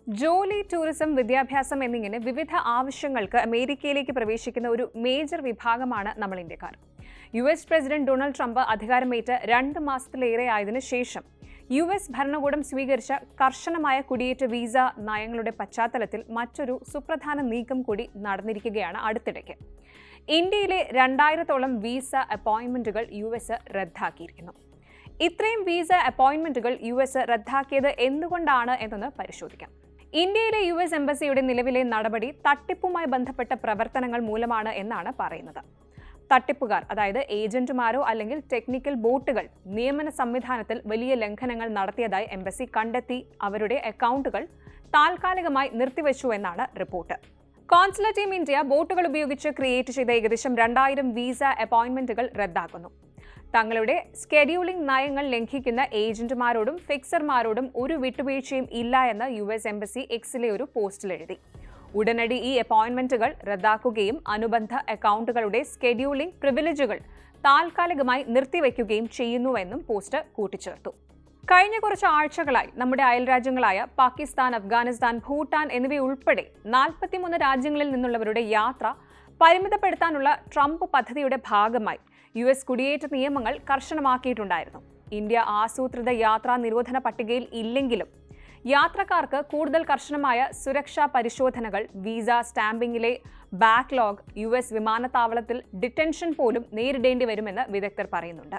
ജോലി, ടൂറിസം, വിദ്യാഭ്യാസം എന്നിങ്ങനെ വിവിധ ആവശ്യങ്ങൾക്ക് അമേരിക്കയിലേക്ക് പ്രവേശിക്കുന്ന ഒരു മേജർ വിഭാഗമാണ് നമ്മൾ ഇന്ത്യക്കാർ. US പ്രസിഡന്റ് ഡൊണാൾഡ് ട്രംപ് അധികാരമേറ്റ് 2 മാസത്തിലേറെ ആയതിനു ശേഷം US ഭരണകൂടം സ്വീകരിച്ച കർശനമായ കുടിയേറ്റ വിസ നയങ്ങളുടെ പശ്ചാത്തലത്തിൽ മറ്റൊരു സുപ്രധാന നീക്കം കൂടി നടന്നിരിക്കുകയാണ് അടുത്തിടയ്ക്ക്. ഇന്ത്യയിലെ 2000-ഓളം വിസ അപ്പോയിന്റ്മെന്റുകൾ US റദ്ദാക്കിയിരിക്കുന്നു. ഇത്രയും വിസ അപ്പോയിന്റ്മെന്റുകൾ US റദ്ദാക്കിയത് എന്തുകൊണ്ടാണ് എന്നൊന്ന് പരിശോധിക്കാം. ഇന്ത്യയിലെ US എംബസിയുടെ നിലവിലെ നടപടി തട്ടിപ്പുമായി ബന്ധപ്പെട്ട പ്രവർത്തനങ്ങൾ മൂലമാണ് എന്നാണ് പറയുന്നത്. തട്ടിപ്പുകാർ, അതായത് ഏജന്റുമാരോ അല്ലെങ്കിൽ ടെക്നിക്കൽ ബോട്ടുകൾ നിയമന സംവിധാനത്തിൽ വലിയ ലംഘനങ്ങൾ നടത്തിയതായി എംബസി കണ്ടെത്തി അവരുടെ അക്കൗണ്ടുകൾ താൽക്കാലികമായി നിർത്തിവെച്ചു എന്നാണ് റിപ്പോർട്ട്. കോൺസുലേറ്റ് ടീം ഇന്ത്യ ബോട്ടുകൾ ഉപയോഗിച്ച് ക്രിയേറ്റ് ചെയ്ത ഏകദേശം 2000 വിസ അപ്പോയിന്റ്മെന്റുകൾ റദ്ദാക്കുന്നു. തങ്ങളുടെ സ്കെഡ്യൂളിംഗ് നയങ്ങൾ ലംഘിക്കുന്ന ഏജന്റുമാരോടും ഫിക്സർമാരോടും ഒരു വിട്ടുവീഴ്ചയും ഇല്ല എന്ന് US എംബസി എക്സിലെ ഒരു പോസ്റ്റിൽ എഴുതി. ഉടനടി ഈ അപ്പോയിന്റ്മെന്റുകൾ റദ്ദാക്കുകയും അനുബന്ധ അക്കൗണ്ടുകളുടെ സ്കെഡ്യൂളിംഗ് പ്രിവിലേജുകൾ താൽക്കാലികമായി നിർത്തിവെക്കുകയും ചെയ്യുന്നുവെന്നും പോസ്റ്റ് കൂട്ടിച്ചേർത്തു. കഴിഞ്ഞ കുറച്ച് ആഴ്ചകളായി നമ്മുടെ അയൽരാജ്യങ്ങളായ പാകിസ്ഥാൻ, അഫ്ഗാനിസ്ഥാൻ, ഭൂട്ടാൻ എന്നിവയുൾപ്പെടെ 43 രാജ്യങ്ങളിൽ നിന്നുള്ളവരുടെ യാത്ര പരിമിതപ്പെടുത്താനുള്ള ട്രംപ് പദ്ധതിയുടെ ഭാഗമായി US കുടിയേറ്റ നിയമങ്ങൾ കർശനമാക്കിയിട്ടുണ്ടായിരുന്നു. ഇന്ത്യ ആസൂത്രിത യാത്രാ നിരോധന പട്ടികയിൽ ഇല്ലെങ്കിലും യാത്രക്കാർക്ക് കൂടുതൽ കർശനമായ സുരക്ഷാ പരിശോധനകൾ, വിസ സ്റ്റാമ്പിംഗിലെ ബാക്ക്ലോഗ്, US വിമാനത്താവളത്തിൽ ഡിറ്റൻഷൻ പോലും നേരിടേണ്ടി വരുമെന്ന് വിദഗ്ധർ പറയുന്നുണ്ട്.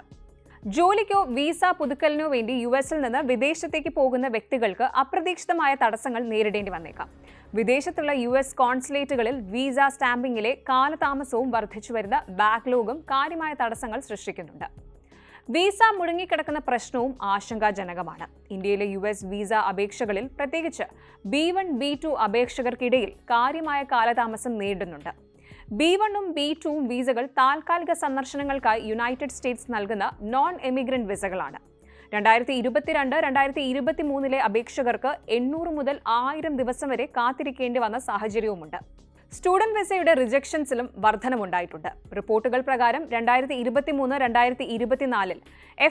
ജോലിക്കോ വിസ പുതുക്കലിനോ വേണ്ടി US നിന്ന് വിദേശത്തേക്ക് പോകുന്ന വ്യക്തികൾക്ക് അപ്രതീക്ഷിതമായ തടസ്സങ്ങൾ നേരിടേണ്ടി വന്നേക്കാം. വിദേശത്തുള്ള US കോൺസുലേറ്റുകളിൽ വിസ സ്റ്റാമ്പിംഗിലെ കാലതാമസവും വർദ്ധിച്ചുവരുന്ന ബാക്ക്ലോഗും കാര്യമായ തടസ്സങ്ങൾ സൃഷ്ടിക്കുന്നുണ്ട്. വിസ മുടങ്ങിക്കിടക്കുന്ന പ്രശ്നവും ആശങ്കാജനകമാണ്. ഇന്ത്യയിലെ US വിസ അപേക്ഷകളിൽ പ്രത്യേകിച്ച് B1, B2 അപേക്ഷകർക്കിടയിൽ കാര്യമായ കാലതാമസം നേരിടുന്നുണ്ട്. B1ഉം B2ഉം വിസകൾ താൽക്കാലിക സന്ദർശനങ്ങൾക്കായി യുണൈറ്റഡ് സ്റ്റേറ്റ്സ് നൽകുന്ന നോൺ എമിഗ്രന്റ് വിസകളാണ്. 2022-2023 അപേക്ഷകർക്ക് 800 മുതൽ 1000 ദിവസം വരെ കാത്തിരിക്കേണ്ടി വന്ന സാഹചര്യവുമുണ്ട്. സ്റ്റുഡന്റ് വിസയുടെ റിജക്ഷൻസിലും വർധനവുണ്ടായിട്ടുണ്ട്. റിപ്പോർട്ടുകൾ പ്രകാരം 2023-2024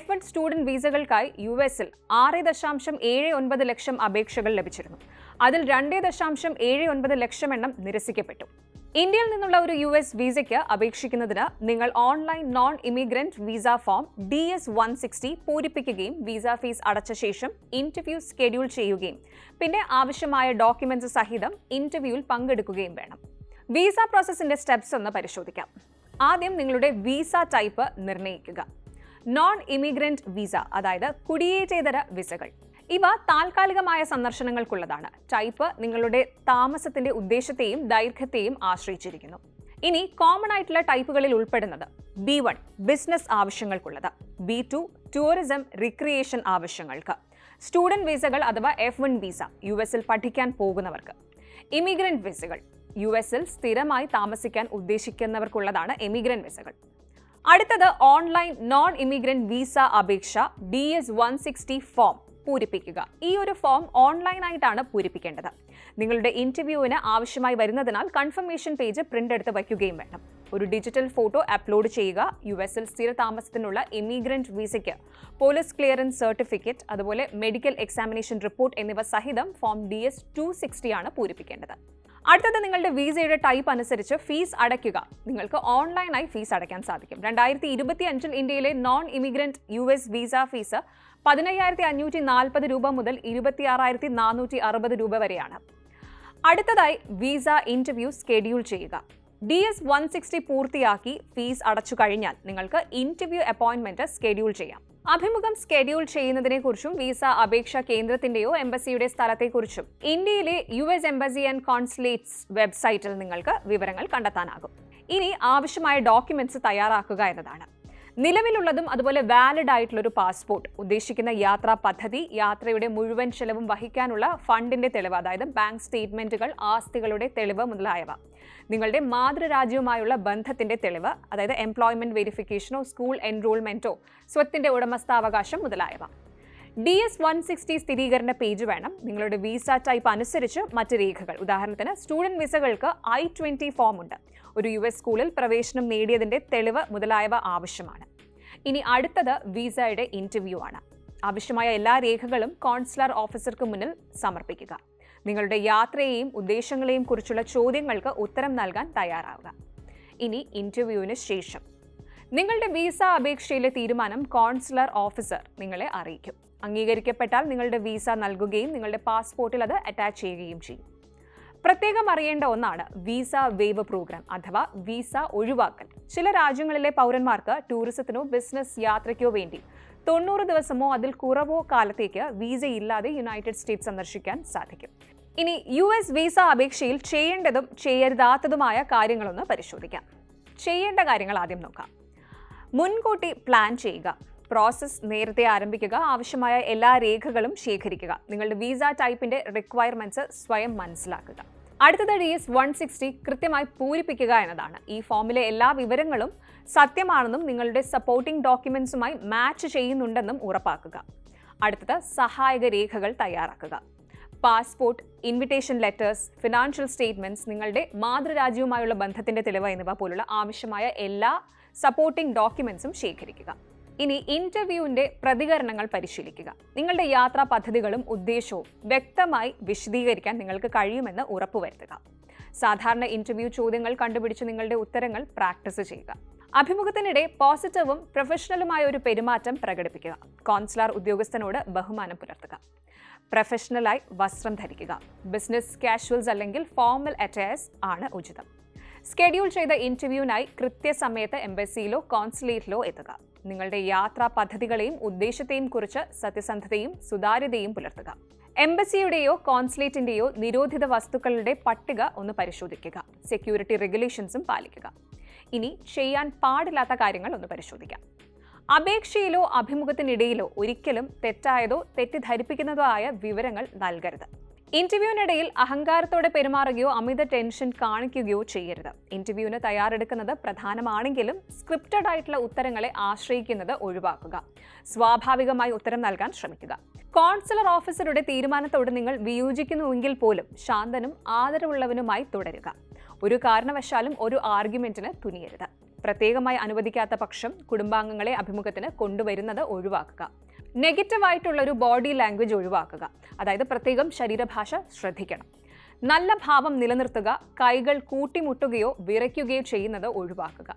F1 സ്റ്റുഡന്റ് വിസകൾക്കായി US-ൽ 6.79 ലക്ഷം അപേക്ഷകൾ ലഭിച്ചിരുന്നു. അതിൽ 2.79 ലക്ഷം എണ്ണം നിരസിക്കപ്പെട്ടു. ഇന്ത്യയിൽ നിന്നുള്ള ഒരു US വിസയ്ക്ക് അപേക്ഷിക്കുന്നതിന് നിങ്ങൾ online non immigrant visa form DS-160 പൂരിപ്പിക്കുകയും വിസ ഫീസ് അടച്ച ശേഷം ഇന്റർവ്യൂ സ്കെഡ്യൂൾ ചെയ്യുകയും പിന്നെ ആവശ്യമായ ഡോക്യുമെന്റ്സ് സഹിതം ഇന്റർവ്യൂവിൽ പങ്കെടുക്കുകയും വേണം. വിസ പ്രോസസ്സിന്റെ സ്റ്റെപ്സ് ഒന്ന് പരിശോധിക്കാം. ആദ്യം നിങ്ങളുടെ വിസ ടൈപ്പ് നിർണ്ണയിക്കുക. നോൺ ഇമിഗ്രന്റ് വിസ, അതായത് കുടിയേറ്റേതര വിസകൾ. ഇവ താൽക്കാലികമായ സന്ദർശനങ്ങൾക്കുള്ളതാണ്. ടൈപ്പ് നിങ്ങളുടെ താമസത്തിന്റെ ഉദ്ദേശത്തെയും ദൈർഘ്യത്തെയും ആശ്രയിച്ചിരിക്കുന്നു. ഇനി കോമൺ ആയിട്ടുള്ള ടൈപ്പുകളിൽ ഉൾപ്പെടുന്നത് B1 ബിസിനസ് ആവശ്യങ്ങൾക്കുള്ളത്, B2 ടൂറിസം റിക്രിയേഷൻ ആവശ്യങ്ങൾക്ക്, സ്റ്റുഡന്റ് വിസകൾ അഥവാ F1 വിസ US-ൽ പഠിക്കാൻ പോകുന്നവർക്ക്, ഇമിഗ്രന്റ് വിസകൾ US-ൽ സ്ഥിരമായി താമസിക്കാൻ ഉദ്ദേശിക്കുന്നവർക്കുള്ളതാണ് എമിഗ്രന്റ് വിസകൾ. അടുത്തത് ഓൺലൈൻ നോൺ ഇമിഗ്രന്റ് വിസ അപേക്ഷ DS-160 ഫോം പൂരിപ്പിക്കുക. ഈ ഒരു ഫോം ഓൺലൈനായിട്ടാണ് പൂരിപ്പിക്കേണ്ടത്. നിങ്ങളുടെ ഇന്റർവ്യൂവിന് ആവശ്യമായി വരുന്നതിനാൽ കൺഫർമേഷൻ പേജ് പ്രിന്റ് എടുത്ത് വയ്ക്കുകയും വേണം. ഒരു ഡിജിറ്റൽ ഫോട്ടോ അപ്ലോഡ് ചെയ്യുക. US-ൽ സ്ഥിര താമസത്തിനുള്ള ഇമിഗ്രന്റ് വിസയ്ക്ക് പോലീസ് ക്ലിയറൻസ് സർട്ടിഫിക്കറ്റ്, അതുപോലെ മെഡിക്കൽ എക്സാമിനേഷൻ റിപ്പോർട്ട് എന്നിവ സഹിതം ഫോം DS-260 ആണ് പൂരിപ്പിക്കേണ്ടത്. അടുത്തത് നിങ്ങളുടെ വിസയുടെ ടൈപ്പ് അനുസരിച്ച് ഫീസ് അടയ്ക്കുക. നിങ്ങൾക്ക് ഓൺലൈനായി ഫീസ് അടയ്ക്കാൻ സാധിക്കും. 2025 ഇന്ത്യയിലെ non immigrant US visa fees 15,540 രൂപ മുതൽ 26,460 രൂപ വരെയാണ്. അടുത്തതായി വിസ ഇന്റർവ്യൂ സ്കെഡ്യൂൾ ചെയ്യുക. DS-160 പൂർത്തിയാക്കി ഫീസ് അടച്ചു കഴിഞ്ഞാൽ നിങ്ങൾക്ക് ഇന്റർവ്യൂ അപ്പോയിന്റ്മെന്റ് സ്കെഡ്യൂൾ ചെയ്യാം. അഭിമുഖം സ്കെഡ്യൂൾ ചെയ്യുന്നതിനെക്കുറിച്ചും വിസ അപേക്ഷാ കേന്ദ്രത്തിന്റെയോ എംബസിയുടെ സ്ഥലത്തെക്കുറിച്ചും ഇന്ത്യയിലെ US എംബസി ആൻഡ് കോൺസുലേറ്റ്സ് വെബ്സൈറ്റിൽ നിങ്ങൾക്ക് വിവരങ്ങൾ കണ്ടെത്താനാകും. ഇനി ആവശ്യമായ ഡോക്യുമെന്റ്സ് തയ്യാറാക്കുക എന്നതാണ്. നിലവിലുള്ളതും അതുപോലെ വാലിഡ് ആയിട്ടുള്ളൊരു പാസ്പോർട്ട്, ഉദ്ദേശിക്കുന്ന യാത്രാ പദ്ധതി, യാത്രയുടെ മുഴുവൻ ചെലവും വഹിക്കാനുള്ള ഫണ്ടിന്റെ തെളിവ്, അതായത് ബാങ്ക് സ്റ്റേറ്റ്മെന്റുകൾ, ആസ്തികളുടെ തെളിവ് മുതലായവ, നിങ്ങളുടെ മാതൃരാജ്യവുമായുള്ള ബന്ധത്തിന്റെ തെളിവ്, അതായത് എംപ്ലോയ്മെന്റ് വെരിഫിക്കേഷനോ സ്കൂൾ എൻറോൾമെന്റോ സ്വത്തിന്റെ ഉടമസ്ഥാവകാശം മുതലായവ. DS-160 സ്ഥിരീകരണ പേജ് വേണം. നിങ്ങളുടെ വിസ ടൈപ്പ് അനുസരിച്ച് മറ്റ് രേഖകൾ, ഉദാഹരണത്തിന് സ്റ്റുഡന്റ് വിസകൾക്ക് I-20 ഫോം ഉണ്ട്. ഒരു US സ്കൂളിൽ പ്രവേശനം നേടിയതിന്റെ തെളിവ് മുതലായവ ആവശ്യമാണ്. ഇനി അടുത്തത് വിസയുടെ ഇന്റർവ്യൂ ആണ്. ആവശ്യമായ എല്ലാ രേഖകളും കോൺസുലർ ഓഫീസർക്ക് മുന്നിൽ സമർപ്പിക്കുക. നിങ്ങളുടെ യാത്രയെയും ഉദ്ദേശങ്ങളെയും കുറിച്ചുള്ള ചോദ്യങ്ങൾക്ക് ഉത്തരം നൽകാൻ തയ്യാറാവുക. ഇനി ഇന്റർവ്യൂവിന് ശേഷം നിങ്ങളുടെ വിസ അപേക്ഷയിലെ തീരുമാനം കോൺസുലർ ഓഫീസർ നിങ്ങളെ അറിയിക്കും. അംഗീകരിക്കപ്പെട്ടാൽ നിങ്ങളുടെ വിസ നൽകുകയും നിങ്ങളുടെ പാസ്പോർട്ടിൽ അത് അറ്റാച്ച് ചെയ്യുകയും ചെയ്യും. പ്രത്യേകം അറിയേണ്ട ഒന്നാണ് വിസ വേവ് പ്രോഗ്രാം അഥവാ വിസ ഒഴിവാക്കൽ. ചില രാജ്യങ്ങളിലെ പൗരന്മാർക്ക് ടൂറിസത്തിനോ ബിസിനസ് യാത്രയ്ക്കോ വേണ്ടി 90 ദിവസമോ അതിൽ കുറവോ കാലത്തേക്ക് വിസ ഇല്ലാതെ യുണൈറ്റഡ് സ്റ്റേറ്റ്സ് സന്ദർശിക്കാൻ സാധിക്കും. ഇനി US വിസ അപേക്ഷയിൽ ചെയ്യേണ്ടതും ചെയ്യരുതാത്തതുമായ കാര്യങ്ങളൊന്ന് പരിശോധിക്കാം. ചെയ്യേണ്ട കാര്യങ്ങൾ ആദ്യം നോക്കാം. മുൻകൂട്ടി പ്ലാൻ ചെയ്യുക. പ്രോസസ്സ് നേരത്തെ ആരംഭിക്കുക. ആവശ്യമായ എല്ലാ രേഖകളും ശേഖരിക്കുക. നിങ്ങളുടെ വിസ ടൈപ്പിന്റെ റിക്വയർമെന്റ്സ് സ്വയം മനസ്സിലാക്കുക. അടുത്തത് DS 160 കൃത്യമായി പൂരിപ്പിക്കുക എന്നതാണ്. ഈ ഫോമിലെ എല്ലാ വിവരങ്ങളും സത്യമാണെന്നും നിങ്ങളുടെ സപ്പോർട്ടിംഗ് ഡോക്യുമെന്റ്സുമായി മാച്ച് ചെയ്യുന്നുണ്ടെന്നും ഉറപ്പാക്കുക. അടുത്തത് സഹായക രേഖകൾ തയ്യാറാക്കുക. Passport, invitation letters, financial statements, നിങ്ങളുടെ മാതൃരാജ്യവുമായുള്ള ബന്ധത്തിന്റെ തെളിവ് എന്നിവ പോലുള്ള ആവശ്യമായ എല്ലാ സപ്പോർട്ടിംഗ് ഡോക്യുമെന്റ്സും ശേഖരിക്കുക. ഇനി ഇന്റർവ്യൂവിന്റെ പ്രതികരണങ്ങൾ പരിശീലിക്കുക. നിങ്ങളുടെ യാത്രാ പദ്ധതികളും ഉദ്ദേശവും വ്യക്തമായി വിശദീകരിക്കാൻ നിങ്ങൾക്ക് കഴിയുമെന്ന് ഉറപ്പുവരുത്തുക. സാധാരണ ഇന്റർവ്യൂ ചോദ്യങ്ങൾ കണ്ടുപിടിച്ച് നിങ്ങളുടെ ഉത്തരങ്ങൾ പ്രാക്ടീസ് ചെയ്യുക. അഭിമുഖത്തിനിടെ പോസിറ്റീവും പ്രൊഫഷണലുമായ ഒരു പെരുമാറ്റം പ്രകടിപ്പിക്കുക. കോൺസുലർ ഉദ്യോഗസ്ഥനോട് ബഹുമാനം പുലർത്തുക. പ്രൊഫഷണലായി വസ്ത്രം ധരിക്കുക. ബിസിനസ് കാഷ്വൽസ് അല്ലെങ്കിൽ ഫോർമൽ അറ്റയർസ് ആണ് ഉചിതം. സ്കെഡ്യൂൾ ചെയ്ത ഇന്റർവ്യൂവിനായി കൃത്യസമയത്ത് എംബസിയിലോ കോൺസുലേറ്റിലോ എത്തുക. നിങ്ങളുടെ യാത്രാ പദ്ധതികളെയും ഉദ്ദേശത്തെയും കുറിച്ച് സത്യസന്ധതയും സുതാര്യതയും പുലർത്തുക. എംബസിയുടെയോ കോൺസുലേറ്റിന്റെയോ നിരോധിത വസ്തുക്കളുടെ പട്ടിക ഒന്ന് പരിശോധിക്കുക. സെക്യൂരിറ്റി റെഗുലേഷൻസും പാലിക്കുക. ഇനി ചെയ്യാൻ പാടില്ലാത്ത കാര്യങ്ങൾ ഒന്ന് പരിശോധിക്കാം. അപേക്ഷയിലോ അഭിമുഖത്തിനിടയിലോ ഒരിക്കലും തെറ്റായതോ തെറ്റിദ്ധരിപ്പിക്കുന്നതോ ആയ വിവരങ്ങൾ നൽകരുത്. ഇന്റർവ്യൂവിനിടയിൽ അഹങ്കാരത്തോടെ പെരുമാറുകയോ അമിത ടെൻഷൻ കാണിക്കുകയോ ചെയ്യരുത്. ഇന്റർവ്യൂവിന് തയ്യാറെടുക്കുന്നത് പ്രധാനമാണെങ്കിലും സ്ക്രിപ്റ്റഡ് ആയിട്ടുള്ള ഉത്തരങ്ങളെ ആശ്രയിക്കുന്നത് ഒഴിവാക്കുക. സ്വാഭാവികമായി ഉത്തരം നൽകാൻ ശ്രമിക്കുക. കോൺസുലർ ഓഫീസറുടെ തീരുമാനത്തോട് നിങ്ങൾ വിയോജിക്കുന്നുവെങ്കിൽ പോലും ശാന്തനും ആദരവുള്ളവനുമായി തുടരുക. ഒരു കാരണവശാലും ഒരു ആർഗ്യുമെന്റിന് തുനിയരുത്. പ്രത്യേകമായി അനുവദിക്കാത്ത പക്ഷം കുടുംബാംഗങ്ങളെ അഭിമുഖത്തിന് കൊണ്ടുവരുന്നത് ഒഴിവാക്കുക. നെഗറ്റീവായിട്ടുള്ള ഒരു ബോഡി ലാംഗ്വേജ് ഒഴിവാക്കുക. അതായത് പ്രത്യേകം ശരീരഭാഷ ശ്രദ്ധിക്കണം. നല്ല ഭാവം നിലനിർത്തുക. കൈകൾ കൂട്ടിമുട്ടുകയോ വിറയ്ക്കുകയോ ചെയ്യുന്നത് ഒഴിവാക്കുക.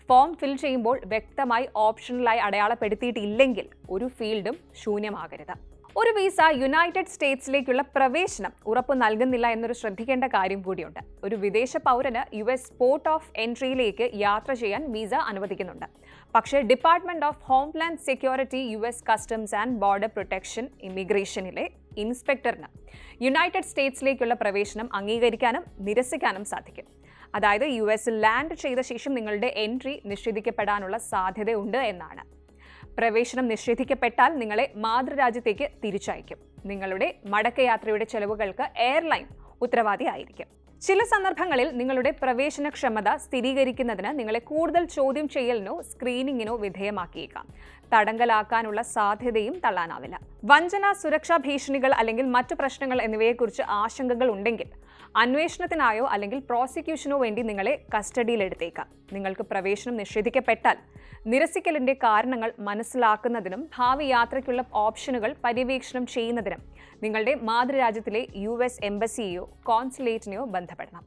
ഫോം ഫിൽ ചെയ്യുമ്പോൾ വ്യക്തമായി ഓപ്ഷണലായി അടയാളപ്പെടുത്തിയിട്ടില്ലെങ്കിൽ ഒരു ഫീൽഡും ശൂന്യമാകരുത്. ഒരു വിസ യുണൈറ്റഡ് സ്റ്റേറ്റ്സിലേക്കുള്ള പ്രവേശനം ഉറപ്പു നൽകുന്നില്ല എന്നൊരു ശ്രദ്ധിക്കേണ്ട കാര്യം കൂടിയുണ്ട്. ഒരു വിദേശ പൗരന് US പോർട്ട് ഓഫ് എൻട്രിയിലേക്ക് യാത്ര ചെയ്യാൻ വിസ അനുവദിക്കുന്നുണ്ട്. പക്ഷേ department of homeland security, US customs and border protection, ഇമിഗ്രേഷനിലെ ഇൻസ്പെക്ടറിന് യുണൈറ്റഡ് സ്റ്റേറ്റ്സിലേക്കുള്ള പ്രവേശനം അംഗീകരിക്കാനും നിരസിക്കാനും സാധിക്കും. അതായത് US ലാൻഡ് ചെയ്ത ശേഷം നിങ്ങളുടെ എൻട്രി നിഷേധിക്കപ്പെടാനുള്ള സാധ്യതയുണ്ട് എന്നാണ്. പ്രവേശനം നിഷേധിക്കപ്പെട്ടാൽ നിങ്ങളെ മാതൃരാജ്യത്തേക്ക് തിരിച്ചയക്കും. നിങ്ങളുടെ മടക്കയാത്രയുടെ ചെലവുകൾക്ക് എയർലൈൻ ഉത്തരവാദിയായിരിക്കും. ചില സന്ദർഭങ്ങളിൽ നിങ്ങളുടെ പ്രവേശനക്ഷമത സ്ഥിരീകരിക്കുന്നതിന് നിങ്ങളെ കൂടുതൽ ചോദ്യം ചെയ്യലിനോ സ്ക്രീനിങ്ങിനോ വിധേയമാക്കിയേക്കാം. തടങ്കലാക്കാനുള്ള സാധ്യതയും തള്ളാനാവില്ല. വഞ്ചന, സുരക്ഷാ ഭീഷണികൾ അല്ലെങ്കിൽ മറ്റു പ്രശ്നങ്ങൾ എന്നിവയെക്കുറിച്ച് ആശങ്കകൾ ഉണ്ടെങ്കിൽ അന്വേഷണത്തിനായോ അല്ലെങ്കിൽ പ്രോസിക്യൂഷനോ വേണ്ടി നിങ്ങളെ കസ്റ്റഡിയിലെടുത്തേക്കാം. നിങ്ങൾക്ക് പ്രവേശനം നിഷേധിക്കപ്പെട്ടാൽ നിരസിക്കലിന്റെ കാരണങ്ങൾ മനസ്സിലാക്കുന്നതിനും ഭാവി യാത്രയ്ക്കുള്ള ഓപ്ഷനുകൾ പര്യവേക്ഷണം ചെയ്യുന്നതിനും നിങ്ങളുടെ മാതൃരാജ്യത്തിലെ US എംബസിയെയോ കോൺസുലേറ്റിനെയോ ബന്ധപ്പെടണം.